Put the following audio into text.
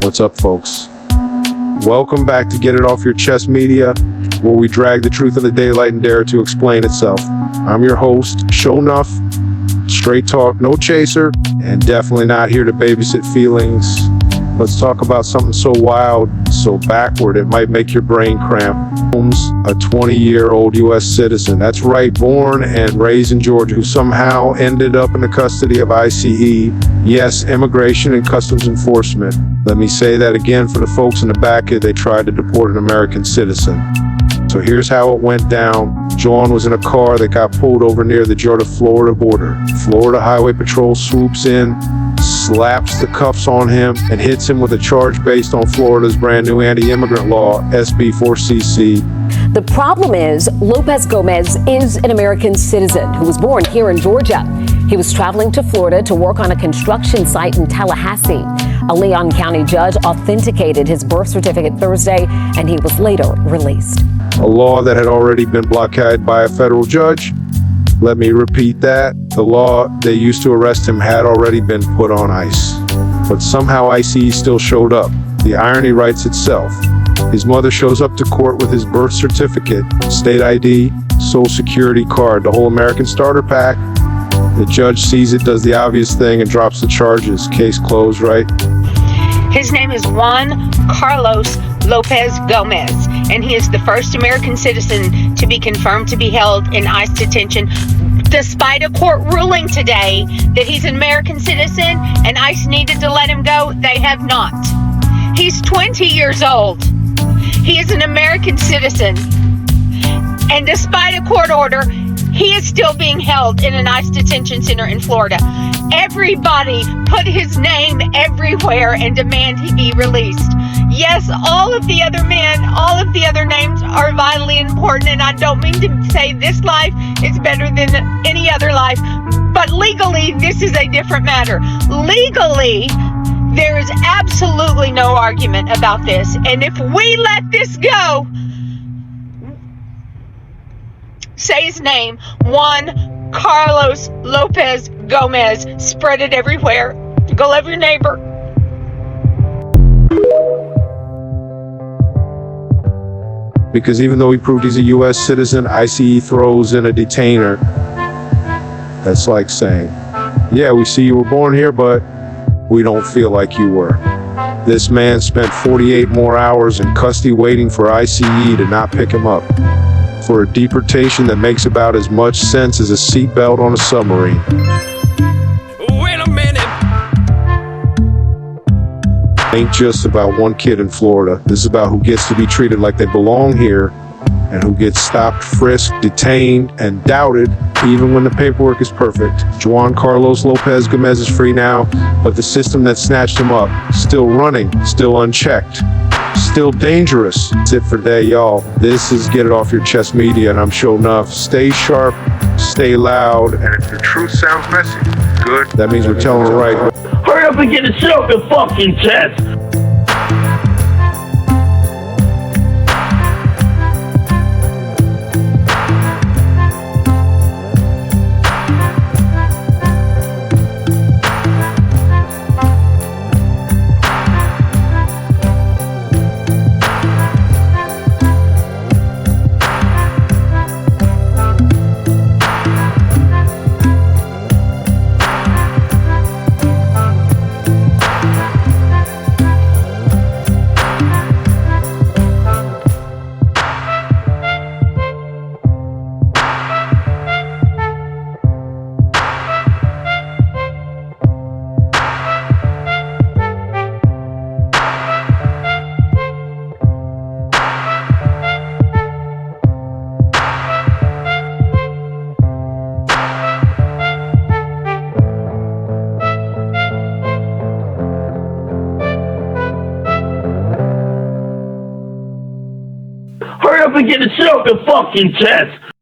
What's up, folks? Welcome back to Get It Off Your Chest Media, where we drag the truth of the daylight and dare to explain itself. I'm your host, Show Nuff, straight talk, no chaser, and definitely not here to babysit feelings. Let's talk about something so wild, so backward, it might make your brain cramp. Holmes, a 20-year-old U.S. citizen, that's right, born and raised in Georgia, who somehow ended up in the custody of I.C.E. Yes, Immigration and Customs Enforcement. Let me say that again for the folks in the back here, they tried to deport an American citizen. So here's how it went down. Juan was in a car that got pulled over near the Georgia-Florida border. Florida Highway Patrol swoops in, slaps the cuffs on him, and hits him with a charge based on Florida's brand new anti-immigrant law, SB 4CC. The problem is, Lopez Gomez is an American citizen who was born here in Georgia. He was traveling to Florida to work on a construction site in Tallahassee. A Leon County judge authenticated his birth certificate Thursday, and he was later released. A law that had already been blockaded by a federal judge. Let me repeat that. The law they used to arrest him had already been put on ice. But somehow I.C.E. still showed up. The irony writes itself. His mother shows up to court with his birth certificate, state ID, social security card, the whole American starter pack. The judge sees it, does the obvious thing, and drops the charges. Case closed, right? His name is Juan Carlos Lopez Gomez, and he is the first American citizen to be confirmed to be held in ICE detention, despite a court ruling today that he's an American citizen and ICE needed to let him go. They have not. He's 20 years old. He is an American citizen, and despite a court order, he is still being held in an ICE detention center in Florida. Everybody put his name everywhere and demand he be released. Yes, all of the other men, all of the other names are vitally important, and I don't mean to say this life is better than any other life, but legally, this is a different matter. Legally, there is absolutely no argument about this, and if we let this go, say his name, Juan Carlos Lopez Gomez, spread it everywhere. Go love your neighbor. Because even though he proved he's a U.S. citizen, I.C.E. throws in a detainer. That's like saying, yeah, we see you were born here, but we don't feel like you were. This man spent 48 more hours in custody waiting for I.C.E. to not pick him up. For a deportation that makes about as much sense as a seatbelt on a submarine. Wait a minute. Ain't just about one kid in Florida. This is about who gets to be treated like they belong here, and who gets stopped, frisked, detained, and doubted, even when the paperwork is perfect. Juan Carlos Lopez Gomez is free now, but the system that snatched him up, still running, still unchecked, still dangerous. That's it for today, y'all. This is Get It Off Your Chest Media, and I'm Show Nuff. Stay sharp, stay loud, and if the truth sounds messy, good, that means we're telling it right. Hurry up and get it shit off your fucking chest! Hurry up and get the shit off your fucking chest!